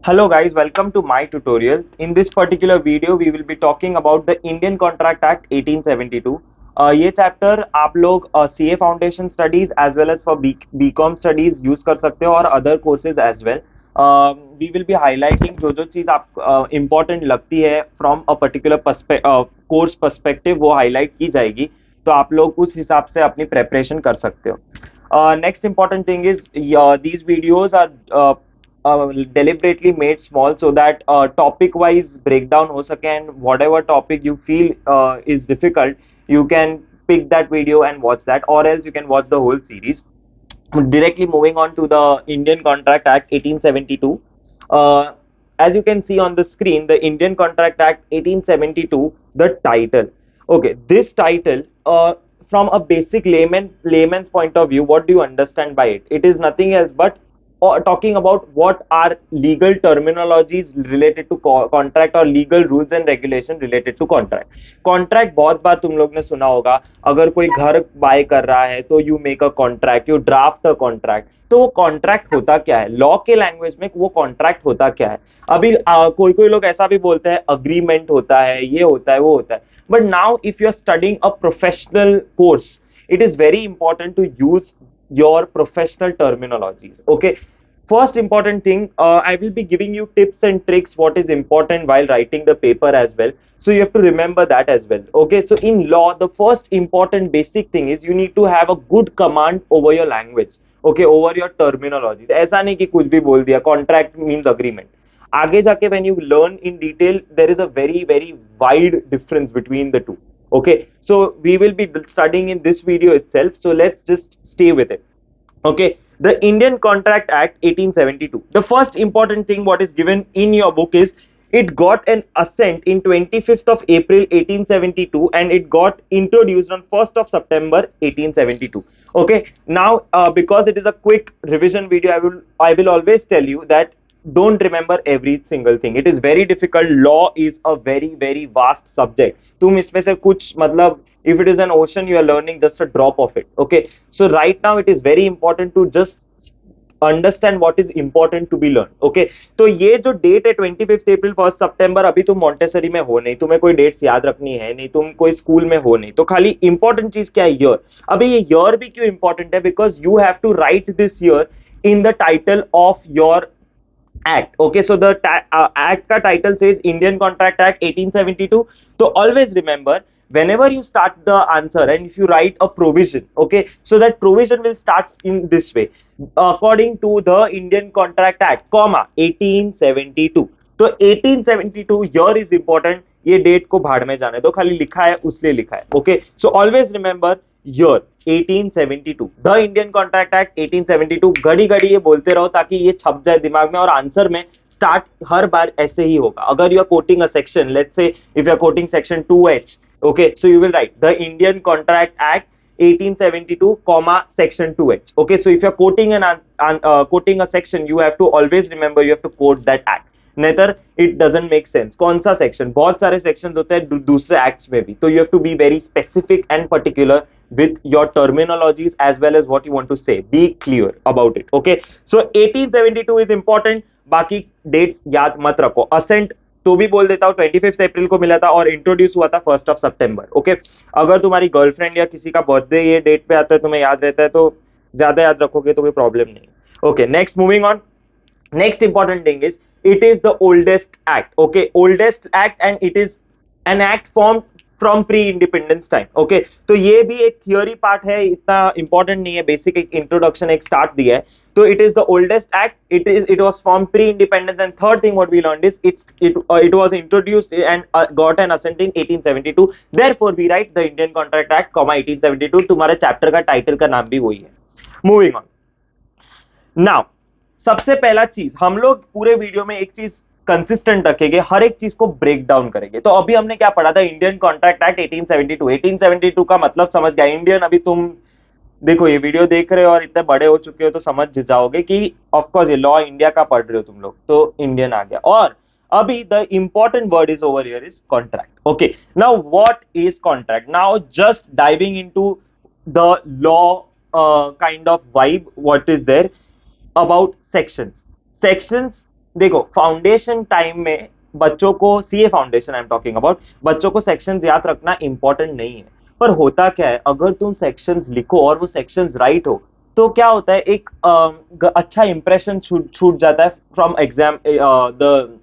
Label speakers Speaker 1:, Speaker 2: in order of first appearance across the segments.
Speaker 1: Hello guys, welcome to my tutorial. In this particular video, we will be talking about the Indian Contract Act 1872. ये chapter आप लोग CA foundation studies as well as for BCom studies use कर सकते हो और other courses as well. We will be highlighting जो जो चीज़ आप इम्पोर्टेंट लगती है from a particular course perspective वो हाईलाइट की जाएगी, तो आप लोग उस हिसाब से अपनी प्रेपरेशन कर सकते हो. Next important thing is these videos are deliberately made small so that topic wise breakdown ho sake, and whatever topic you feel is difficult, you can pick that video and watch that, or else you can watch the whole series. Directly moving on to the Indian Contract Act 1872. As you can see on the screen, the Indian Contract Act 1872, the title. Okay, this title, from a basic layman's point of view, what do you understand by it? It is nothing else but talking about what are legal terminologies related to contract or legal rules and regulation related to contract. Contract बहुत बार तुम लोग ने सुना होगा. अगर कोई घर bye कर रहा है तो you make a contract, you draft a contract. तो वो कॉन्ट्रैक्ट होता क्या है, लॉ के लैंग्वेज में वो कॉन्ट्रैक्ट होता क्या है. अभी कोई कोई लोग ऐसा भी बोलते हैं अग्रीमेंट होता है, ये होता है, वो होता है. But now if you are studying a professional course, it is very important to use your professional terminologies. Okay, first important thing, I will be giving you tips and tricks what is important while writing the paper as well, so you have to remember that as well. Okay, so in law the first important basic thing is you need to have a good command over your language. Okay, over your terminologies. ऐसा नहीं कि कुछ भी बोल दिया. Contract means agreement. आगे जाके when you learn in detail, there is a very wide difference between the two. Okay, so we will be studying in this video itself, so let's just stay with it. Okay, the Indian Contract Act 1872, the first important thing what is given in your book is it got an assent in 25th of April 1872 and it got introduced on 1st of September 1872. Okay, now because it is a quick revision video, I will always tell you that don't remember every single thing. It is very difficult. Law is a very vast subject. तुम इसमें से कुछ मतलब, if it is an ocean, you are learning just a drop of it. Okay, so right now it is very important to just understand what is important to be learn. Okay, तो ये जो date है 25 अप्रैल 1 सितंबर, अभी तुम Montessori में हो नहीं, तुम्हें कोई डेट्स याद रखनी है नहीं, तुम कोई स्कूल में हो नहीं, तो खाली इंपॉर्टेंट चीज क्या है, ईयर. अभी ये ईयर भी क्यों इंपॉर्टेंट है, because you have to write this year in the title of your act. Okay, so the act ka title says Indian Contract Act 1872. So always remember, whenever you start the answer and if you write a provision, okay, so that provision will start in this way: according to the Indian Contract Act, comma 1872. तो 1872 year is important. ये date को भाड़ में जाने दो, खाली लिखा है उसलिए लिखा है. Okay, so always remember year 1872, the Indian contract act 1872. घड़ी घड़ी ये बोलते रहो ताकि ये छप जाए दिमाग में, और आंसर में स्टार्ट हर बार ऐसे ही होगा. अगर you are quoting a section, let's say if you are quoting section 2H, okay, so you will write the Indian Contract Act 1872 comma section 2H. Okay, so if you are quoting a section, you have to always remember, you have to quote that act. Neither it doesn't make sense. कौन सा section, बहुत सारे section होते हैं दूसरे acts में भी, तो you have to be very specific and particular with your terminologies as well as what you want to say. Be clear about it. Okay, so 1872 is important. बाकी डेट्स याद मत रखो. असेंट तो भी बोल देता हूँ 25 अप्रैल को मिला था और इंट्रोड्यूस हुआ था 1 सितंबर. ओके, अगर तुम्हारी गर्लफ्रेंड या किसी का बर्थडे ये डेट पे आता है, तुम्हें याद रहता है, तो ज्यादा याद रखोगे तो कोई प्रॉब्लम नहीं. Okay, next, moving on. Next important thing is it is the oldest act. Okay, oldest act, and it is an act formed from pre-independence time. Okay, तो ये भी एक थियोरी पार्ट है, इतना इंपॉर्टेंट नहीं है, बेसिक एक इंट्रोडक्शन एक स्टार्ट दिया है. तो it is the oldest act. It was formed pre-independence, and third thing what we learned is it was introduced and got an assent in 1872. Therefore we write the Indian Contract Act, 1872. तुम्हारे chapter का title का नाम भी वही है. Moving on. Now, सबसे पहला चीज हम लोग पूरे वीडियो में एक चीज कंसिस्टेंट रखेंगे, हर एक चीज को ब्रेक डाउन करेंगे. तो अभी हमने क्या पढ़ा था, इंडियन कॉन्ट्रैक्ट एक्ट 1872. 1872 का मतलब समझ गया. इंडियन, अभी तुम देखो ये वीडियो देख रहे हो और इतने बड़े हो चुके हो तो समझ जाओगे कि ऑफकोर्स ये लॉ इंडिया का पढ़ रहे हो तुम लोग, तो इंडियन आ गया. और अभी the important word is over here is contract. Okay, now what is contract. Now just diving into the law kind of vibe, what is there about sections. Sections देखो फाउंडेशन टाइम में बच्चों को, CA foundation I am talking about, बच्चों को sections याद रखना important नहीं है। पर होता क्या है, अगर तुम सेक्शंस लिखो और वो सेक्शंस राइट हो, तो क्या होता है, एक अच्छा इंप्रेशन छूट जाता है from exam the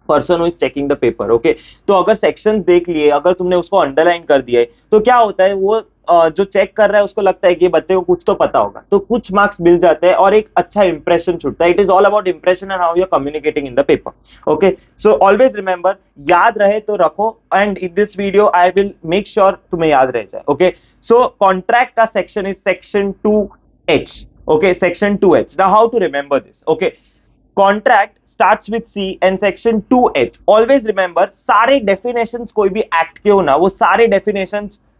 Speaker 1: person who is checking the paper. Okay, तो अगर सेक्शंस देख लिए, अगर तुमने उसको अंडरलाइन कर दिया है, तो क्या होता है, वो जो चेक कर रहा है उसको लगता है कि बच्चे को कुछ तो पता होगा, तो कुछ मार्क्स मिल जाते हैं और एक अच्छा इंप्रेशन छूटता है। It is all about impression and how you are communicating in the paper. Okay, so always remember, याद रहे तो रखो, and in this video I will make sure तुम्हें याद रह जाए। ओके, सो कॉन्ट्रैक्ट का section is section 2H। Okay, section 2H। Now how to remember this? Okay, contract starts with C and section 2H। Always remember, सारे definitions कोई भी act के हो ना, वो सारे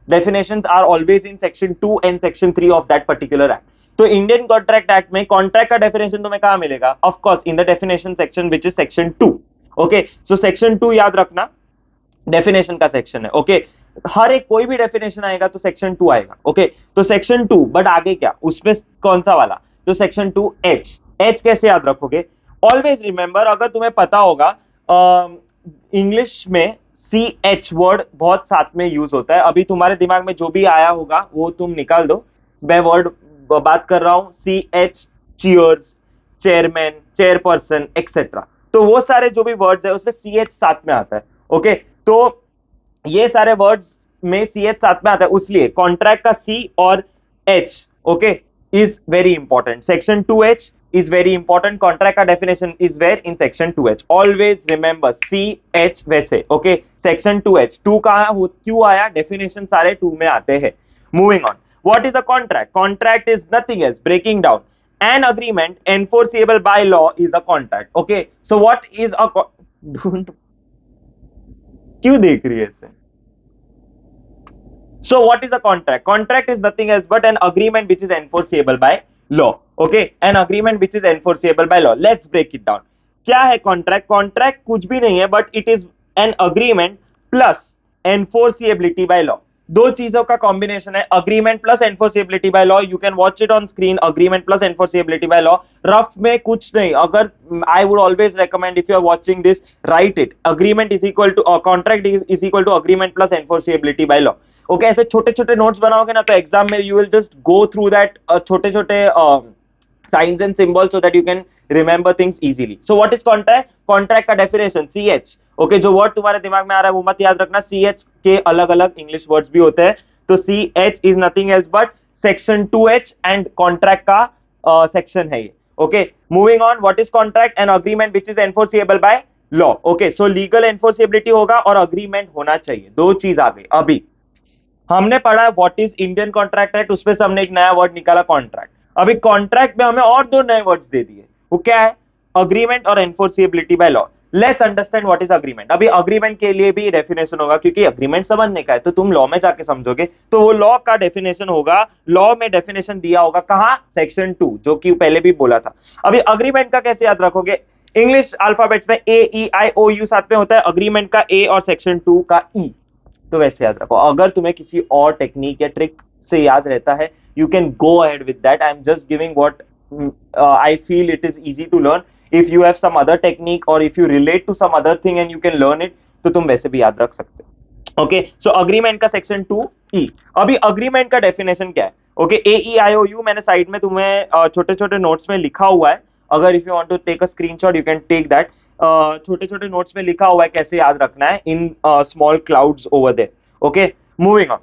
Speaker 1: definitions are always in section 2 and section 3 of that particular act। तो Indian contract act में कॉन्ट्रैक्ट का डेफिनेशन तुम्हें कहां मिलेगा? Of course in the definition section which is section 2। Okay, so section 2 याद रखना, डेफिनेशन का सेक्शन है। ओके, हर एक कोई भी डेफिनेशन आएगा तो सेक्शन 2 आएगा। ओके, तो सेक्शन 2, बट आगे क्या, उसमें कौन सा वाला? तो सेक्शन 2H। एच कैसे याद रखोगे? ऑलवेज रिमेंबर, अगर तुम्हें पता होगा इंग्लिश में CH वर्ड बहुत साथ में यूज होता है। अभी तुम्हारे दिमाग में जो भी आया होगा वो तुम निकाल दो। मैं वर्ड बात कर रहा हूं, CH, cheers, chairman, chairperson etcetera. तो वो सारे जो भी वर्ड्स है उसमें CH साथ में आता है। ओके, तो ये सारे वर्ड्स में CH साथ में आता है, इसलिए कॉन्ट्रैक्ट का C और H, okay, is very important. Section 2H is very important। Contract का definition is where in section 2H। Always remember CH वैसे। Okay, section 2H। 2 कहां क्यों आया? डेफिनेशन सारे 2 में आते हैं। Moving on, what is a contract? Contract is nothing else, breaking down an agreement enforceable by law is a contract. Okay, so what is a, क्यों देख रही है इसे? So what is a contract? Contract is nothing else but an agreement which is enforceable by law. Okay, an agreement which is enforceable by law. Let's break it down. क्या है contract? Contract कुछ भी नहीं है, but it is an agreement plus enforceability by law। दो चीजों का combination है, agreement plus enforceability by law। You can watch it on screen, agreement plus enforceability by law। Rough में कुछ नहीं, अगर I would always recommend, if you are watching this, write it। Agreement is equal to contract is equal to agreement plus enforceability by law। Okay, ऐसे छोटे छोटे notes बनाओगे ना, तो एग्जाम में you will just go through that छोटे छोटे science and symbols so that you can remember things easily. So what is contract? Contract का डेफिनेशन CH। ओके, जो वर्ड तुम्हारे दिमाग में आ रहा है वो मत याद रखना, CH के अलग अलग इंग्लिश वर्ड्स भी होते हैं। तो CH is nothing else but section 2H and contract का सेक्शन है ये। Okay, moving on, what is contract? An agreement which is enforceable by law. Okay, so legal enforceability होगा और अग्रीमेंट होना चाहिए, दो चीज आ गई। अभी हमने पढ़ा what is Indian contract act, उसमें से हमने एक नया वर्ड निकाला कॉन्ट्रैक्ट। अभी कॉन्ट्रैक्ट में हमें और दो नए वर्ड्स दे दिए, वो क्या है? अग्रीमेंट और enforceability by law. Let's understand what is agreement. अभी अग्रीमेंट के लिए भी डेफिनेशन होगा, क्योंकि अग्रीमेंट समझने का है तो तुम लॉ में जाके समझोगे, तो वो लॉ का डेफिनेशन होगा। लॉ में डेफिनेशन दिया होगा कहां? सेक्शन 2, जो कि पहले भी बोला था। अभी अग्रीमेंट का कैसे याद रखोगे? इंग्लिश अल्फाबेट्स में AEIOU साथ में होता है, अग्रीमेंट का A और सेक्शन 2 का E। तो वैसे याद रखो। अगर तुम्हें किसी और टेक्निक या ट्रिक से याद रहता है, you can go ahead with that. I am just giving what I feel it is easy to learn. If you have some other technique और if you relate to some other thing and you can learn it, तो तुम वैसे भी याद रख सकते हो। Okay, so agreement का सेक्शन 2E। अभी अग्रीमेंट का डेफिनेशन क्या है? ओके, AEIOU मैंने साइड में तुम्हें छोटे छोटे नोट्स में लिखा हुआ है। अगर if you want to take a screenshot you can take that. छोटे छोटे नोट्स में लिखा हुआ है कैसे याद रखना है in small clouds over there. Okay, moving on,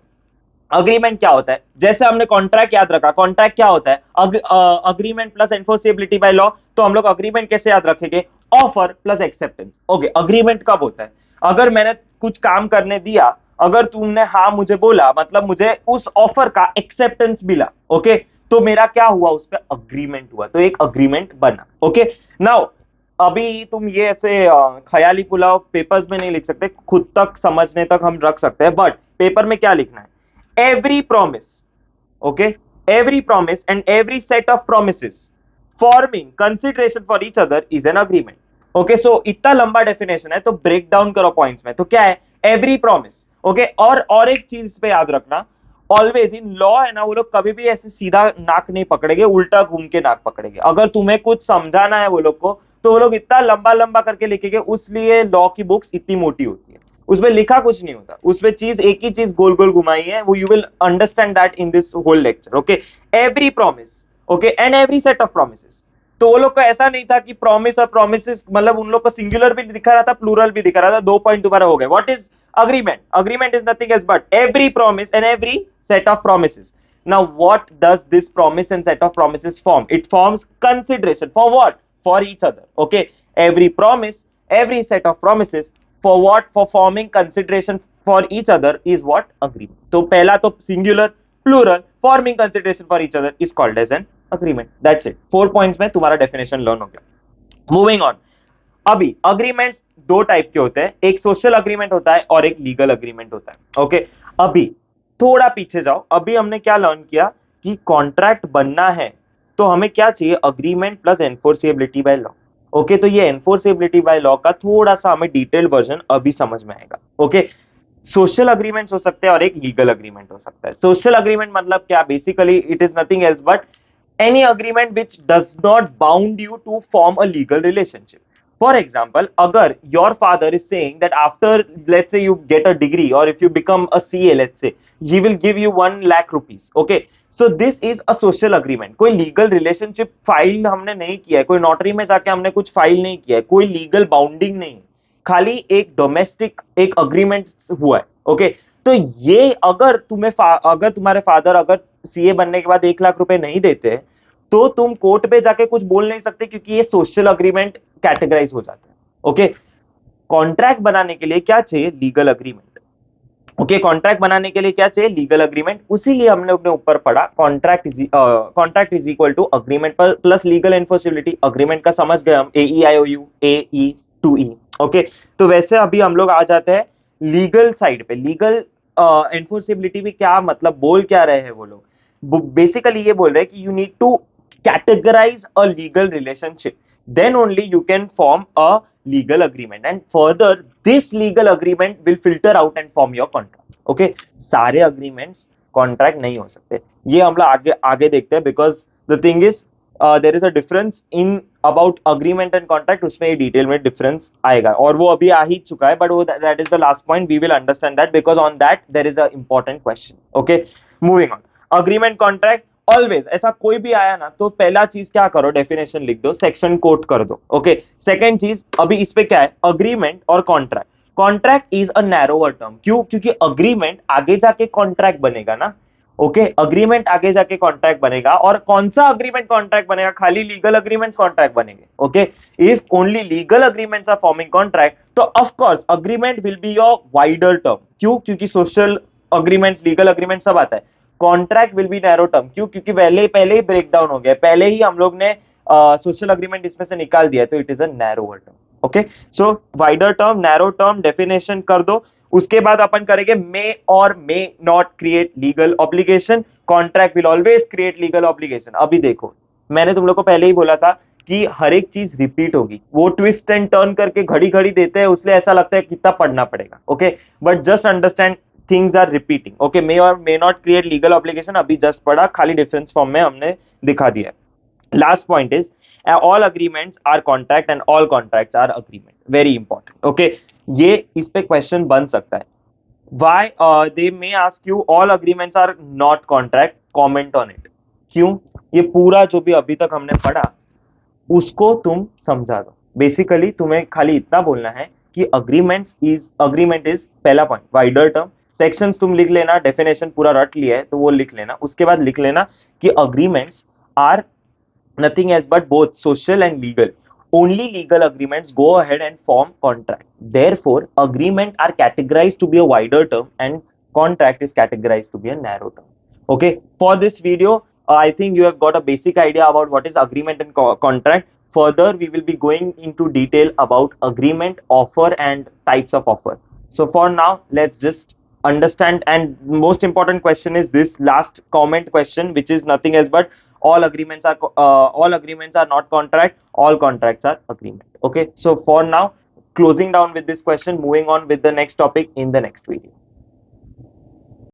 Speaker 1: agreement क्या होता है? जैसे हमने कॉन्ट्रैक्ट याद रखा, कॉन्ट्रैक्ट क्या होता है? Agreement plus enforceability by law. तो हम लोग अग्रीमेंट कैसे याद रखेंगे? Offer plus acceptance. Okay, agreement कब होता है? अगर मैंने कुछ काम करने दिया, अगर तुमने हाँ मुझे बोला, मतलब मुझे उस ऑफर का एक्सेप्टेंस मिला। ओके, तो मेरा क्या हुआ? उस पर अग्रीमेंट हुआ, तो एक अग्रीमेंट बना। ओके, नाउ अभी तुम ये ऐसे ख्याली पुलाव पेपर्स में नहीं लिख सकते, खुद तक समझने तक हम रख सकते हैं, बट पेपर में क्या लिखना है? Every promise, okay, every promise and every set of promises forming consideration for each other is an agreement. Okay, so इतना लंबा डेफिनेशन है, तो ब्रेक डाउन करो पॉइंट्स में। तो क्या है? Every promise. ओके, और एक चीज पे याद रखना, ऑलवेज इन लॉ है ना, वो लोग कभी भी ऐसे सीधा नाक नहीं पकड़ेंगे, उल्टा घूम के नाक पकड़ेंगे। अगर तुम्हें कुछ समझाना है वो लोग को, तो वो लोग इतना लंबा लंबा करके लिखेंगे, उसलिए लॉ की बुक्स इतनी मोटी होती है, उसमें लिखा कुछ नहीं होता, उसमें चीज एक ही चीज गोल गोल घुमाई है, वो you will understand that in this whole lecture. Okay, every promise, okay, and every set of promises. तो वो लोग को ऐसा नहीं था कि प्रॉमिस और प्रोमिसेस, मतलब उन लोग को सिंगुलर भी दिखा रहा था, प्लूरल भी दिखा रहा था। 2 पॉइंट तुम्हारा हो गए। What is agreement? Agreement is nothing else but every promise and every set of promises. Now what does this promise and set of promises form? It forms consideration for what? For each other. Okay, every promise, every set of promises, for what? For forming consideration for each other is what? Agreement. तो पहला तो singular, plural, forming consideration for each other is called as an agreement. That's it. 4 points में तुम्हारा definition learn हो गया। Moving on. अभी agreements दो type के होते हैं, एक सोशल अग्रीमेंट होता है और एक लीगल अग्रीमेंट होता है। ओके, अभी थोड़ा पीछे जाओ। अभी हमने क्या लर्न किया कि कॉन्ट्रैक्ट बनना है तो हमें क्या चाहिए? Agreement plus enforceability by law. Okay, तो ये एनफोर्सेबिलिटी बाय लॉ का थोड़ा सा हमें डिटेल्ड वर्जन अभी समझ में आएगा। ओके, सोशल अग्रीमेंट्स हो सकते हैं और एक लीगल अग्रीमेंट हो सकता है। सोशल अग्रीमेंट मतलब क्या? Basically it is nothing else but any agreement which does not bound you to form a legal relationship. For example, agar your father is saying that after, let's say, you get a degree or if you become a CA, let's say, he will give you 1 lakh rupees. Okay, so this is a social agreement. कोई legal relationship file हमने नहीं किया है, कोई notary में जाके हमने कुछ फाइल नहीं किया है, कोई लीगल बाउंडिंग नहीं है, खाली एक डोमेस्टिक एक अग्रीमेंट हुआ है। ओके, तो ये अगर अगर तुम्हारे फादर अगर सीए बनने के बाद 1 लाख रुपए नहीं देते तो तुम कोर्ट पे जाके कुछ बोल नहीं सकते, क्योंकि ये सोशल अग्रीमेंट कैटेगराइज हो जाता है। ओके, कॉन्ट्रैक्ट बनाने के लिए क्या चाहिए? Legal agreement. ओके, कॉन्ट्रैक्ट बनाने के लिए क्या चाहिए? Legal agreement. उसीलिए हमने अपने ऊपर पढ़ा contract is equal to agreement plus legal enforceability. Agreement का समझ गए हम, AEIOU, AE to E। Okay, तो वैसे अभी हम लोग आ जाते हैं लीगल साइड पे। लीगल एनफोर्सिबिलिटी भी क्या मतलब बोल क्या रहे हैं वो लोग? बेसिकली ये बोल रहे हैं कि you need to categorize a legal relationship, then only you can form a legal agreement, and further this legal agreement will filter out and form your contract. Okay, सारे agreements contract नहीं हो सकते, ये हम लोग आगे आगे देखते हैं, because the thing is there is a difference in about agreement and contract, उसमें ये डिटेल में डिफरेंस आएगा और वो अभी आ ही चुका है, बट वो that is the last point, we will understand that because on that there is a important question. Okay, moving on, agreement contract always ऐसा कोई भी आया ना तो पहला चीज क्या करो? डेफिनेशन लिख दो, सेक्शन कोट कर दो। ओके, सेकंड चीज अभी इस पे क्या है? अग्रीमेंट और contract. Contract is a narrower term. क्यों? क्योंकि अग्रीमेंट आगे जाके कॉन्ट्रैक्ट बनेगा ना। ओके, अग्रीमेंट आगे जाके कॉन्ट्रैक्ट बनेगा, और कौन सा अग्रीमेंट कॉन्ट्रैक्ट बनेगा? खाली लीगल अग्रीमेंट्स कॉन्ट्रैक्ट बनेंगे। Okay, if only legal agreements are forming contract तो of course agreement will be your wider term. क्यों? क्योंकि सोशल अग्रीमेंट्स, लीगल अग्रीमेंट सब आता है। Contract will be narrow term. क्यों? क्योंकि पहले ही ब्रेक डाउन हो गया, पहले ही हम लोग ने सोशल अग्रीमेंट इसमें से निकाल दिया, तो it is a narrower term. Okay, so wider term, narrow term, definition कर दो। उसके बाद अपन करेंगे मे और may not create legal obligation. Contract will always create legal obligation. अभी देखो, मैंने तुम लोग को पहले ही बोला था कि हर एक चीज रिपीट होगी, वो ट्विस्ट एंड टर्न करके घड़ी घड़ी देते हैं, उसलिए ऐसा लगता है कितना पढ़ना पड़ेगा। Okay, but just understand things are repeating. Okay, may or may not create legal obligation, अभी just पढ़ा, खाली difference form में हमने दिखा दिया है। Last point is all agreements are contract and all contracts are agreement. Very important. Okay, ये इस पे question बन सकता है। Why they may ask you all agreements are not contract, comment on it. क्यों? ये पूरा जो भी अभी तक हमने पढ़ा उसको तुम समझा दो। बेसिकली तुम्हें खाली इतना बोलना है कि अग्रीमेंट इज पहला पॉइंट वाइडर टर्म। सेक्शंस तुम लिख लेना, डेफिनेशन पूरा रट लिया है तो वो लिख लेना। उसके बाद लिख लेना कि agreements are nothing else but both social and legal. Only legal agreements go ahead and form contract. Therefore, agreement are categorized to be a wider term and contract is categorized to be a narrow term. Okay, for this video, I think you have got a basic idea about what is agreement and contract. Further, we will be going into detail about agreement, offer and types of offer. So for now, let's just understand, and most important question is this last comment question, which is nothing else but all agreements are not contract, all contracts are agreement. Okay, so for now, closing down with this question, moving on with the next topic in the next video.